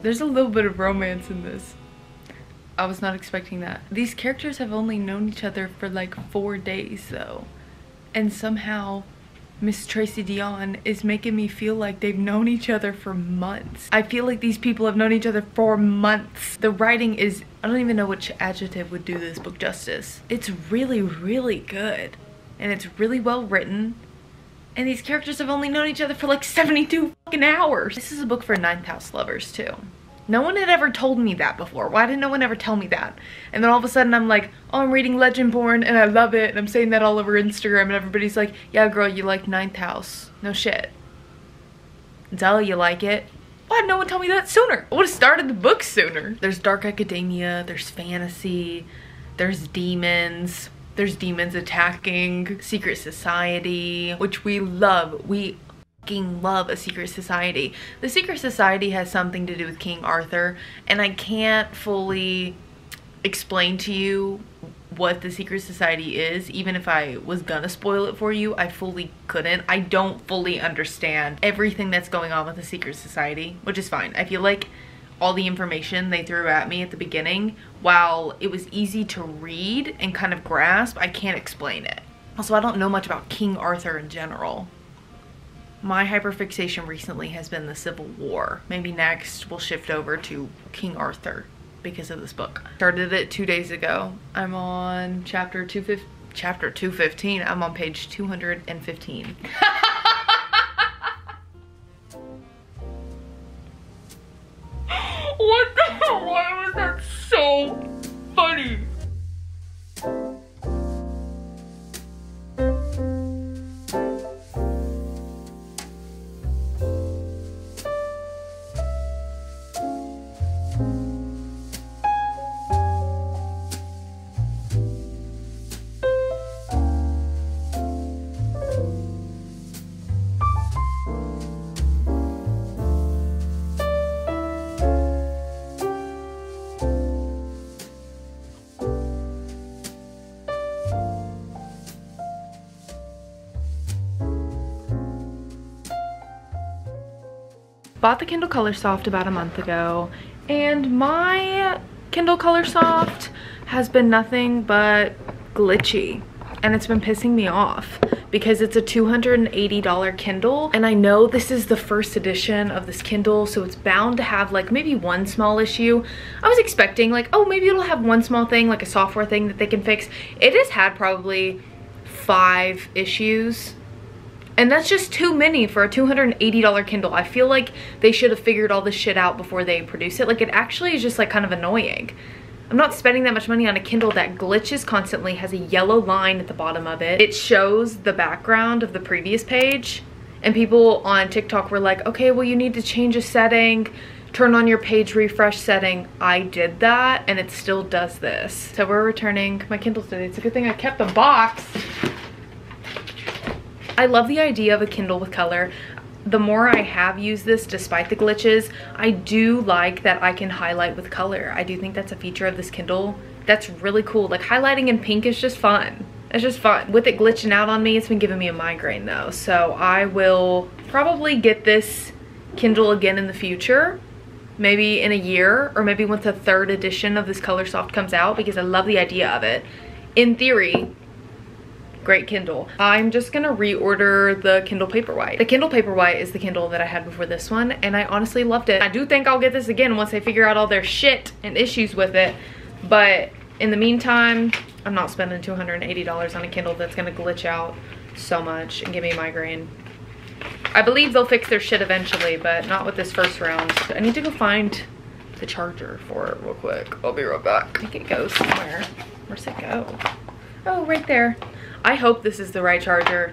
There's a little bit of romance in this. I was not expecting that. These characters have only known each other for like 4 days though. And somehow Miss Tracy Deonn is making me feel like they've known each other for months. I feel like these people have known each other for months. The writing is, I don't even know which adjective would do this book justice. It's really, really good. And it's really well written. And these characters have only known each other for like 72 fucking hours. This is a book for 9th house lovers too. No one had ever told me that before. Why did no one ever tell me that? And then all of a sudden I'm like, oh, I'm reading Legendborn and I love it. And I'm saying that all over Instagram and everybody's like, yeah, girl, you like 9th house. No shit. Duh, you like it. Why did no one tell me that sooner? I would have started the book sooner. There's dark academia, there's fantasy, there's demons. There's demons attacking, secret society, which we love. We fucking love a secret society. The secret society has something to do with King Arthur, and I can't fully explain to you what the secret society is. Even if I was gonna spoil it for you, I fully couldn't. I don't fully understand everything that's going on with the secret society, which is fine. I feel like all the information they threw at me at the beginning, while it was easy to read and kind of grasp, I can't explain it. Also, I don't know much about King Arthur in general. My hyperfixation recently has been the Civil War. Maybe next we'll shift over to King Arthur because of this book. Started it 2 days ago. I'm on chapter 215. I'm on page 215. What the hell? Why was that so funny? Bought the Kindle Colorsoft about a month ago, and my Kindle Colorsoft has been nothing but glitchy, and it's been pissing me off because it's a $280 Kindle, and I know this is the first edition of this Kindle, so it's bound to have like maybe one small issue. I was expecting like, oh, maybe it'll have one small thing, like a software thing that they can fix. It has had probably 5 issues. And that's just too many for a $280 Kindle. I feel like they should have figured all this shit out before they produce it. Like, it actually is just like kind of annoying. I'm not spending that much money on a Kindle that glitches constantly, has a yellow line at the bottom of it. It shows the background of the previous page. And people on TikTok were like, okay, well, you need to change a setting, turn on your page refresh setting. I did that and it still does this. So we're returning my Kindle today. It's a good thing I kept the box. I love the idea of a Kindle with color. The more I have used this, despite the glitches, I do like that I can highlight with color. I do think that's a feature of this Kindle that's really cool. Like, highlighting in pink is just fun. It's just fun. With it glitching out on me, it's been giving me a migraine though. So I will probably get this Kindle again in the future. Maybe in a year, or maybe once the 3rd edition of this Colorsoft comes out, because I love the idea of it. In theory, great Kindle. I'm just gonna reorder the Kindle Paperwhite. The Kindle Paperwhite is the Kindle that I had before this one, and I honestly loved it. I do think I'll get this again once they figure out all their shit and issues with it, but in the meantime, I'm not spending $280 on a Kindle that's gonna glitch out so much and give me a migraine. I believe they'll fix their shit eventually, but not with this first round. I need to go find the charger for it real quick. I'll be right back. I think it goes somewhere. Where's it go? Oh, right there. I hope this is the right charger.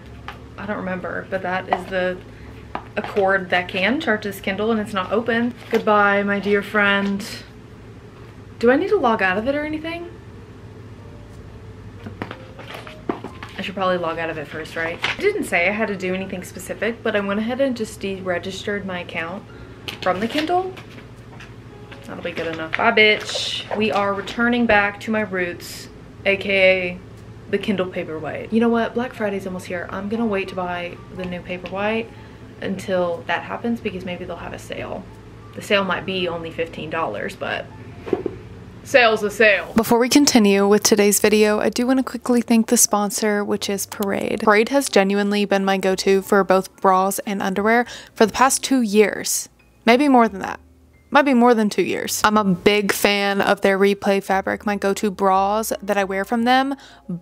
I don't remember, but that is a cord that can charge this Kindle, and it's not open. Goodbye, my dear friend. Do I need to log out of it or anything? I should probably log out of it first, right? It didn't say I had to do anything specific, but I went ahead and just deregistered my account from the Kindle. That'll be good enough. Bye, bitch. We are returning back to my roots, aka the Kindle Paperwhite. You know what? Black Friday's almost here. I'm gonna wait to buy the new Paperwhite until that happens, because maybe they'll have a sale. The sale might be only $15, but sale's a sale. Before we continue with today's video, I do want to quickly thank the sponsor, which is Parade. Parade has genuinely been my go-to for both bras and underwear for the past 2 years. Maybe more than that. Might be more than 2 years. I'm a big fan of their Replay fabric. My go-to bras that I wear from them,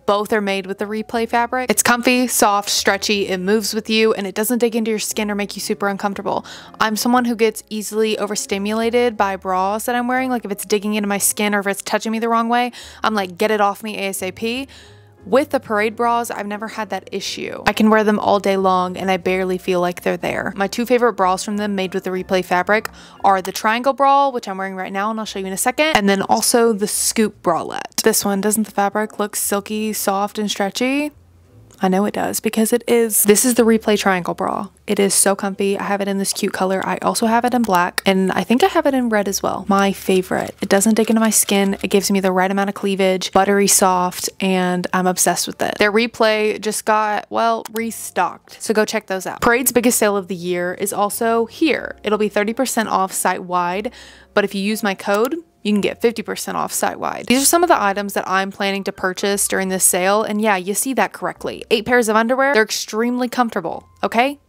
both are made with the Replay fabric. It's comfy, soft, stretchy, it moves with you, and it doesn't dig into your skin or make you super uncomfortable. I'm someone who gets easily overstimulated by bras that I'm wearing. Like if it's digging into my skin or if it's touching me the wrong way, I'm like, get it off me ASAP. With the Parade bras, I've never had that issue. I can wear them all day long and I barely feel like they're there. My 2 favorite bras from them made with the Replay fabric are the triangle bra, which I'm wearing right now and I'll show you in a second, and then also the scoop bralette. This one, doesn't the fabric look silky, soft, and stretchy? I know it does because it is. This is the Replay triangle bra. It is so comfy. I have it in this cute color. I also have it in black and I think I have it in red as well. My favorite. It doesn't dig into my skin. It gives me the right amount of cleavage, buttery soft, and I'm obsessed with it. Their Replay just got, well, restocked. So go check those out. Parade's biggest sale of the year is also here. It'll be 30% off site-wide, but if you use my code, you can get 50% off site-wide. These are some of the items that I'm planning to purchase during this sale, and yeah, you see that correctly. 8 pairs of underwear. They're extremely comfortable, okay?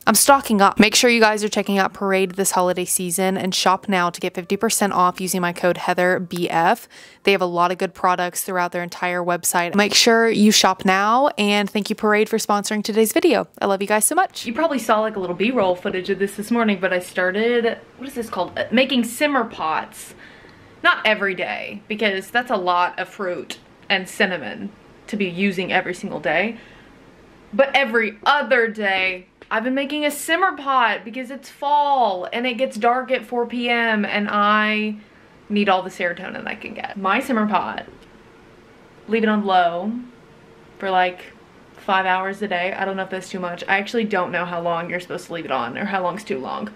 I'm stocking up. Make sure you guys are checking out Parade this holiday season and shop now to get 50% off using my code HEATHERBF. They have a lot of good products throughout their entire website. Make sure you shop now, and thank you Parade for sponsoring today's video. I love you guys so much. You probably saw like a little B-roll footage of this morning, but I started, what is this called? Making simmer pots. Not every day, because that's a lot of fruit and cinnamon to be using every single day. But every other day, I've been making a simmer pot because it's fall and it gets dark at 4 p.m. and I need all the serotonin I can get. My simmer pot, leave it on low for like 5 hours a day. I don't know if that's too much. I actually don't know how long you're supposed to leave it on or how long's too long.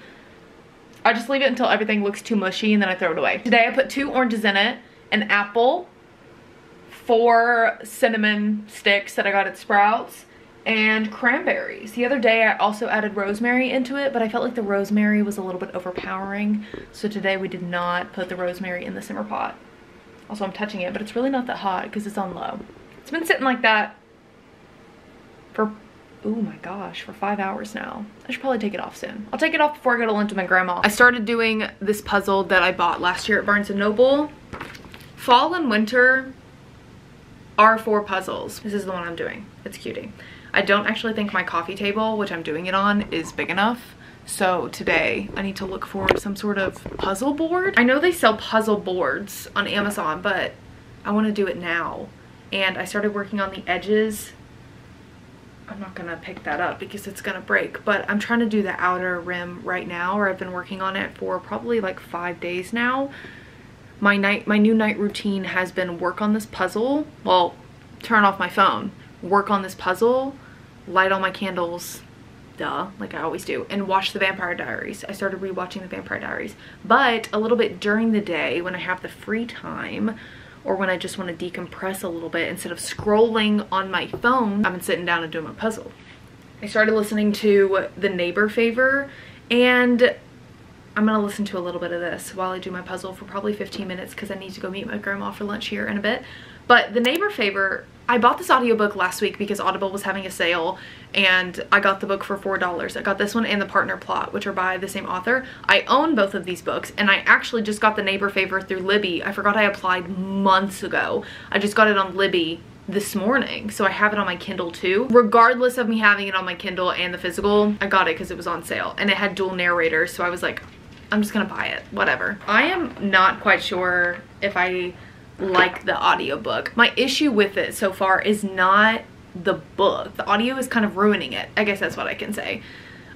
I just leave it until everything looks too mushy and then I throw it away. Today I put 2 oranges in it, an apple, 4 cinnamon sticks that I got at Sprouts, and cranberries. The other day I also added rosemary into it, but I felt like the rosemary was a little bit overpowering. So today we did not put the rosemary in the simmer pot. Also I'm touching it, but it's really not that hot because it's on low. It's been sitting like that for, oh my gosh, for 5 hours now. I should probably take it off soon. I'll take it off before I go to lunch with my grandma. I started doing this puzzle that I bought last year at Barnes & Noble. Fall and winter are 4 puzzles. This is the one I'm doing. It's cutie. I don't actually think my coffee table, which I'm doing it on, is big enough. So today I need to look for some sort of puzzle board. I know they sell puzzle boards on Amazon, but I want to do it now. And I started working on the edges. I'm not gonna pick that up because it's gonna break, but I'm trying to do the outer rim right now, or I've been working on it for probably like 5 days now. My new night routine has been work on this puzzle, well, turn off my phone, work on this puzzle, light all my candles, duh, like I always do, and watch The Vampire Diaries. I started rewatching The Vampire Diaries, but a little bit during the day when I have the free time, or when I just want to decompress a little bit, instead of scrolling on my phone, I've been sitting down and doing my puzzle. I started listening to The Neighbor Favor, and I'm gonna listen to a little bit of this while I do my puzzle for probably 15 minutes because I need to go meet my grandma for lunch here in a bit. But The Neighbor Favor, I bought this audiobook last week because Audible was having a sale and I got the book for $4. I got this one and The Partner Plot, which are by the same author. I own both of these books and I actually just got The Neighbor Favor through Libby. I forgot I applied months ago. I just got it on Libby this morning, so I have it on my Kindle too. Regardless of me having it on my Kindle and the physical, I got it because it was on sale and it had dual narrators, so I was like, I'm just gonna buy it, whatever. I am not quite sure if I like the audiobook. My issue with it so far is not the book. The audio is kind of ruining it. I guess that's what I can say.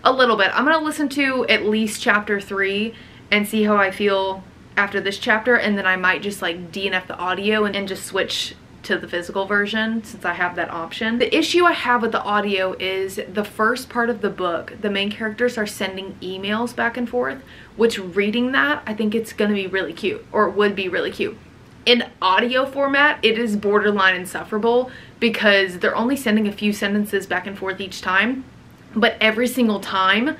A little bit. I'm gonna listen to at least chapter 3 and see how I feel after this chapter, and then I might just like DNF the audio and just switch to the physical version since I have that option. The issue I have with the audio is the first part of the book, the main characters are sending emails back and forth, which reading that, I think it's gonna be really cute, or it would be really cute. In audio format, it is borderline insufferable because they're only sending a few sentences back and forth each time, but every single time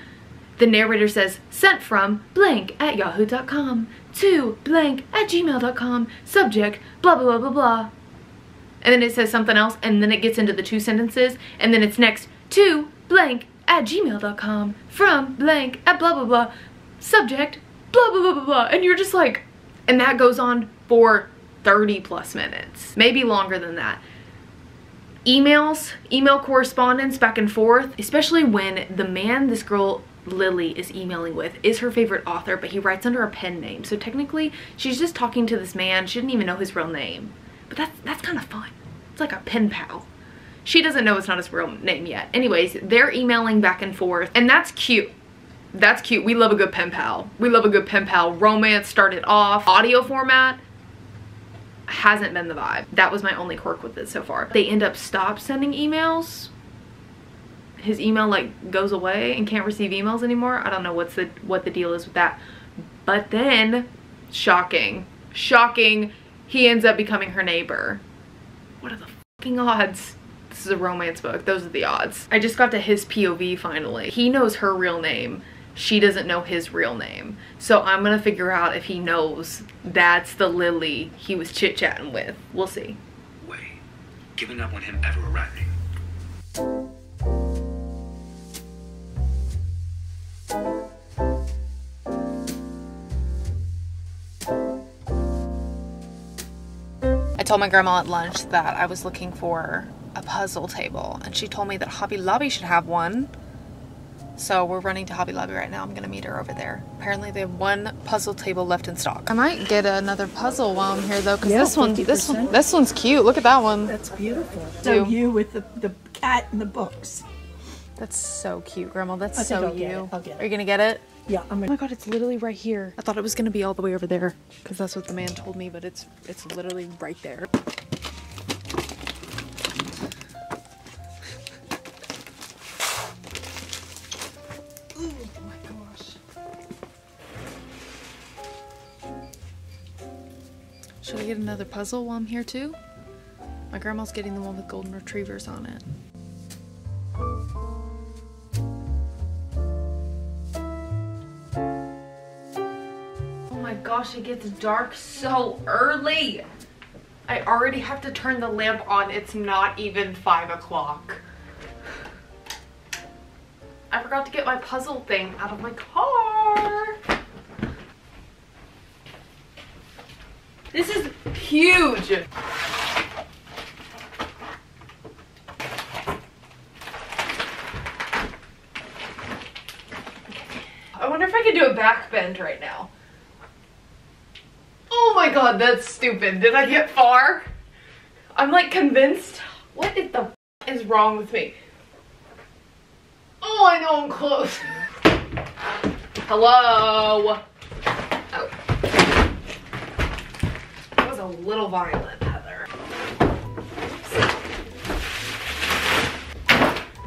the narrator says, sent from blank at yahoo.com to blank at gmail.com, subject, blah, blah, blah, blah, blah. And then it says something else, and then it gets into the 2 sentences, and then it's next to blank at gmail.com from blank at blah, blah, blah, subject, blah, blah, blah, blah, blah. And you're just like, and that goes on for 30 plus minutes, maybe longer than that. Emails, email correspondence back and forth, especially when the man this girl Lily is emailing with is her favorite author, but he writes under a pen name. So technically she's just talking to this man. She didn't even know his real name, but that's kind of fun. It's like a pen pal. She doesn't know it's not his real name yet. Anyways, they're emailing back and forth, and that's cute. That's cute. We love a good pen pal. We love a good pen pal. Romance started off. Audio format hasn't been the vibe. That was my only quirk with it so far. They end up stop sending emails. His email like goes away and can't receive emails anymore. I don't know what the deal is with that. But then, shocking, he ends up becoming her neighbor. What are the fucking odds? This is a romance book. Those are the odds. I just got to his POV finally. He knows her real name. She doesn't know his real name. So I'm gonna figure out if he knows that's the Lily he was chit-chatting with. We'll see. Way. Giving up on him ever arriving. I told my grandma at lunch that I was looking for a puzzle table, and she told me that Hobby Lobby should have one. So we're running to Hobby Lobby right now. I'm gonna meet her over there. Apparently they have one puzzle table left in stock. I might get another puzzle while I'm here though, because Yeah, this one's cute. Look at that one. That's beautiful. So you with the cat and the books. That's so cute, Grandma. That's I think so I'll get you. it. I'll get it. Are you gonna get it? Yeah, I'm Oh gonna. my god, it's literally right here. I thought it was gonna be all the way over there, because that's what the man told me, but it's literally right there. Oh my gosh. Should I get another puzzle while I'm here too? My grandma's getting the one with golden retrievers on it. Oh my gosh, it gets dark so early. I already have to turn the lamp on. It's not even 5 o'clock. I forgot to get my puzzle thing out of my car. This is huge. I wonder if I could do a back bend right now. Oh my god, that's stupid. Did I get far? I'm like convinced. What the f is wrong with me? Oh, I know I'm close. Hello? Oh. That was a little violent, Heather.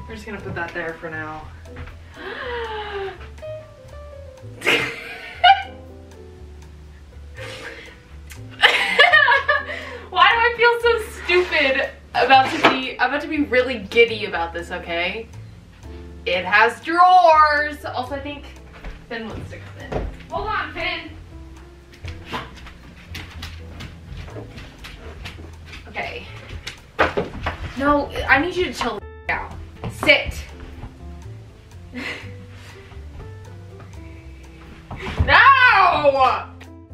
We're just gonna put that there for now. Why do I feel so stupid I'm about to be really giddy about this, okay? It has drawers. Also, I think Finn wants to come in. Hold on, Finn. Okay. No, I need you to chill the out. Sit. No!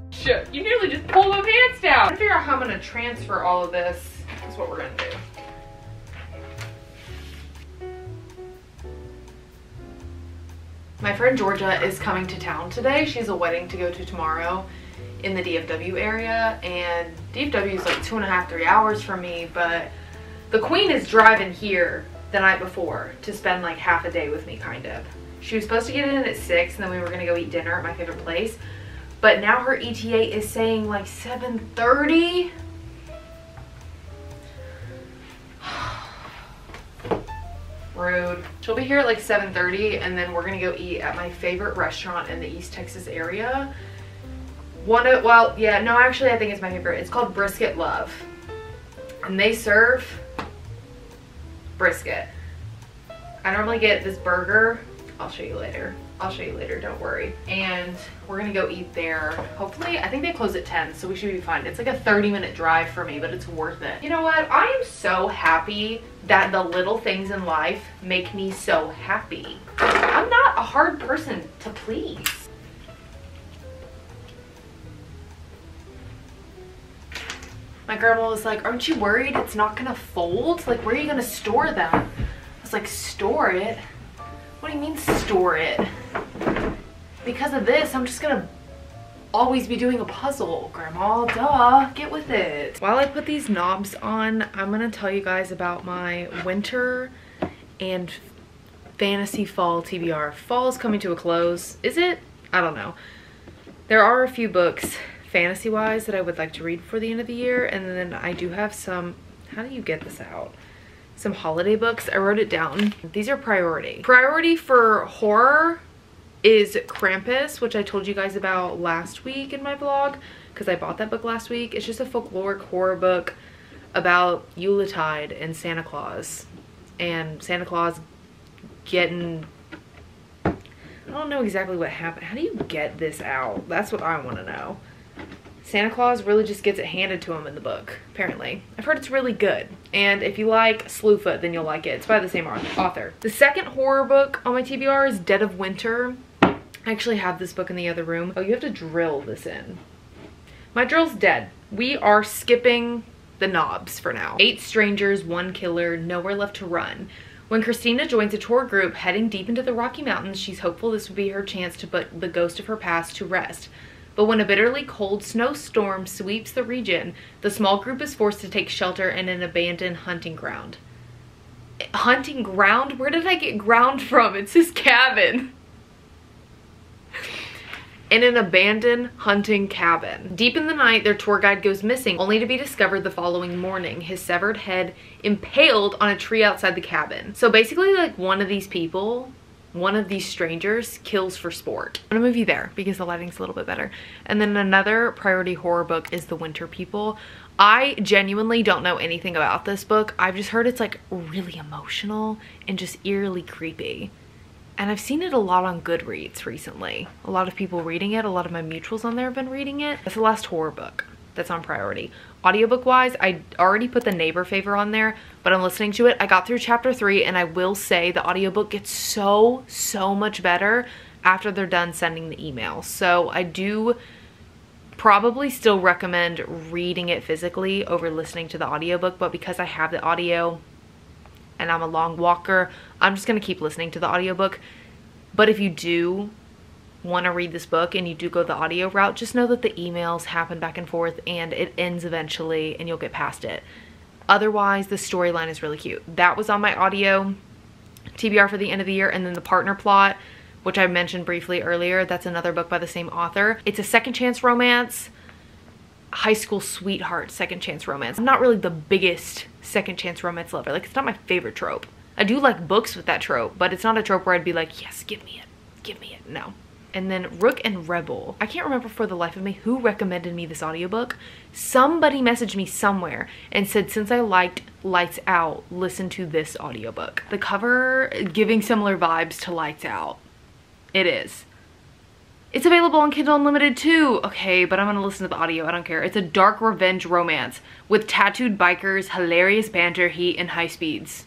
Shit, you nearly just pulled my pants down. I'm trying to figure out how I'm gonna transfer all of this. That's what we're gonna do. My friend Georgia is coming to town today. She has a wedding to go to tomorrow in the DFW area, and DFW is like 2.5, 3 hours from me, but the queen is driving here the night before to spend like half a day with me, kind of. She was supposed to get in at 6, and then we were gonna go eat dinner at my favorite place, but now her ETA is saying like 7:30. Rude. She'll be here at like 7:30, and then we're gonna go eat at my favorite restaurant in the East Texas area. Well, yeah, no, actually I think it's my favorite. It's called Brisket Love, and they serve brisket. I normally get this burger. I'll show you later. I'll show you later, don't worry. And we're gonna go eat there. Hopefully, I think they close at 10, so we should be fine. It's like a 30-minute drive for me, but it's worth it. You know what? I am so happy that the little things in life make me so happy. I'm not a hard person to please. My grandma was like, aren't you worried it's not gonna fold? Like, where are you gonna store them? I was like, store it? What do you mean store it? Because of this, I'm just gonna always be doing a puzzle. Grandma, duh, get with it. While I put these knobs on, I'm gonna tell you guys about my winter and fantasy fall TBR. Fall is coming to a close. Is it? I don't know. There are a few books fantasy-wise that I would like to read before the end of the year, and then I do have some, how do you get this out? Some holiday books. I wrote it down. These are priority. Priority for horror is Krampus, which I told you guys about last week in my vlog because I bought that book last week. It's just a folkloric horror book about Yuletide and Santa Claus. And Santa Claus getting... I don't know exactly what happened. How do you get this out? That's what I want to know. Santa Claus really just gets it handed to him in the book, apparently. I've heard it's really good. And if you like Slewfoot, then you'll like it. It's by the same author. The second horror book on my TBR is Dead of Winter. I actually have this book in the other room. Oh, you have to drill this in. My drill's dead. We are skipping the knobs for now. 8 strangers, 1 killer, nowhere left to run. When Christina joins a tour group heading deep into the Rocky Mountains, she's hopeful this would be her chance to put the ghost of her past to rest. But when a bitterly cold snowstorm sweeps the region, the small group is forced to take shelter in an abandoned hunting ground. Hunting ground? Where did I get ground from? It's his cabin. In an abandoned hunting cabin. Deep in the night, their tour guide goes missing, only to be discovered the following morning, his severed head impaled on a tree outside the cabin. So basically, like, one of these people, one of these strangers, kills for sport. I'm gonna move you there because the lighting's a little bit better. And then another priority horror book is The Winter People. I genuinely don't know anything about this book. I've just heard it's like really emotional and just eerily creepy. And I've seen it a lot on Goodreads recently. A lot of people reading it, a lot of my mutuals on there have been reading it. That's the last horror book that's on priority. Audiobook wise, I already put The Neighbor Favor on there, but I'm listening to it. I got through chapter 3 and I will say the audiobook gets so much better after they're done sending the email. So I do probably still recommend reading it physically over listening to the audiobook, but because I have the audio and I'm a long walker, I'm just gonna keep listening to the audiobook. But if you do want to read this book and you do go the audio route, just know that the emails happen back and forth and it ends eventually and you'll get past it. Otherwise, the storyline is really cute. That was on my audio TBR for the end of the year. And then The Partner Plot, which I mentioned briefly earlier, that's another book by the same author. It's a second chance romance, high school sweetheart second chance romance. I'm not really the biggest second chance romance lover. Like, it's not my favorite trope. I do like books with that trope, but it's not a trope where I'd be like, yes, give me it, give me it. No. And then Rook and Rebel. I can't remember for the life of me who recommended me this audiobook. Somebody messaged me somewhere and said, since I liked Lights Out, listen to this audiobook. The cover giving similar vibes to Lights Out. It is. It's available on Kindle Unlimited too. Okay, but I'm gonna listen to the audio, I don't care. It's a dark revenge romance with tattooed bikers, hilarious banter, heat, and high speeds.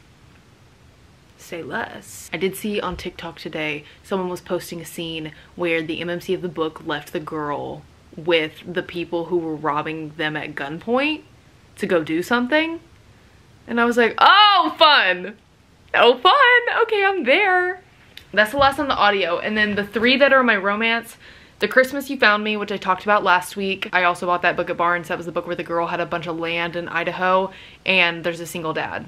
Say less. I did see on TikTok today, someone was posting a scene where the MMC of the book left the girl with the people who were robbing them at gunpoint to go do something. And I was like, oh, fun. Oh, fun. Okay, I'm there. That's the last on the audio. And then the 3 that are my romance, The Christmas You Found Me, which I talked about last week. I also bought that book at Barnes. That was the book where the girl had a bunch of land in Idaho and there's a single dad.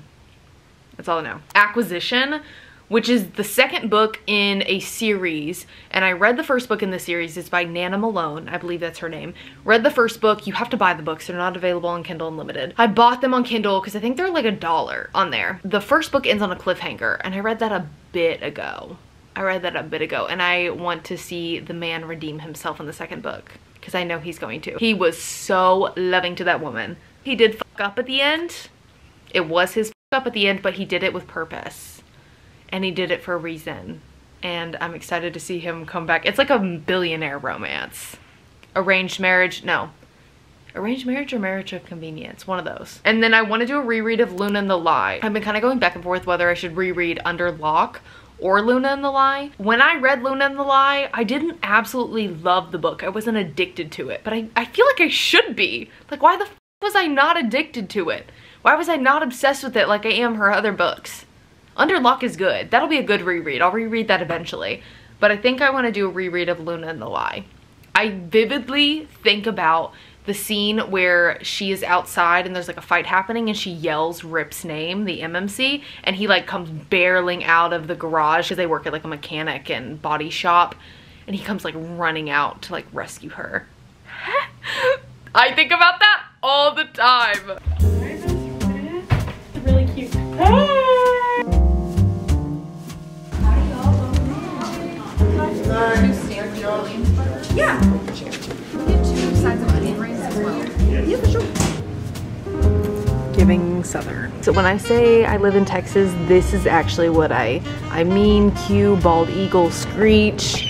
That's all I know. Acquisition, which is the second book in a series. And I read the first book in the series. It's by Nana Malone. I believe that's her name. Read the first book. You have to buy the books. They're not available on Kindle Unlimited. I bought them on Kindle because I think they're like $1 on there. The first book ends on a cliffhanger and I read that a bit ago. And I want to see the man redeem himself in the second book because I know he's going to. He was so loving to that woman. He did fuck up at the end. It was his fuck up at the end, but he did it with purpose. And he did it for a reason. and I'm excited to see him come back. It's like a billionaire romance. Arranged marriage, no. Arranged marriage or marriage of convenience, one of those. And then I want to do a reread of Luna and the Lie. I've been kind of going back and forth whether I should reread Under Lock or Luna and the Lie. When I read Luna and the Lie, I didn't absolutely love the book. I wasn't addicted to it, but I feel like I should be. Like, why the f was I not addicted to it? Why was I not obsessed with it like I am her other books? Under Lock is good. That'll be a good reread. I'll reread that eventually. But I think I want to do a reread of Luna and the Lie. I vividly think about the scene where she is outside and there's like a fight happening and she yells Rip's name, the MMC, and he like comes barreling out of the garage because they work at like a mechanic and body shop, and he comes like running out to like rescue her. I think about that all the time. It's really cute. Yeah. Get 2 sides of onion rings as well. Yeah, for sure. Giving Southern. So when I say I live in Texas, this is actually what I mean. Cue, bald eagle, screech.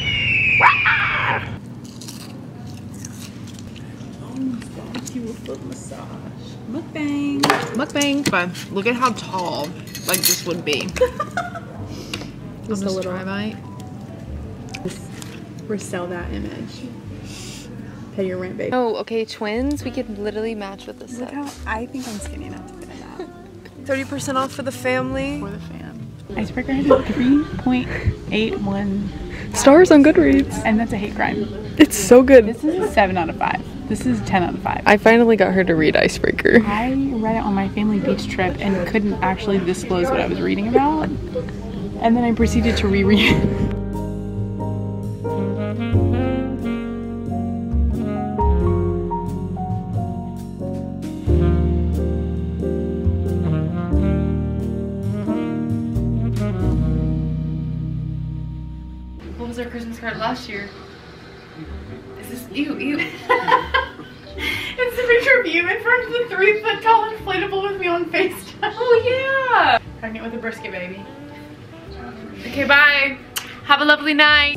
Mukbang. Mukbang. But look at how tall like this would be. Just a little. Try bite. Resell that image. Pay your rent, babe. Oh, okay, twins. We could literally match with this Look set. how I think I'm skinny enough to fit in that. 30% off for the family. For the fam. Icebreaker has a 3.81 Stars on Goodreads. and that's a hate crime. It's so good. This is a 7 out of 5. This is 10 out of 5. I finally got her to read Icebreaker. I read it on my family beach trip and couldn't actually disclose what I was reading about. And then I proceeded to reread it. What was our Christmas card last year? Is this ew? It's a picture of you in front of the 3-foot tall inflatable with me on FaceTime. Oh yeah! Pregnant with a brisket baby. Okay, bye. Have a lovely night.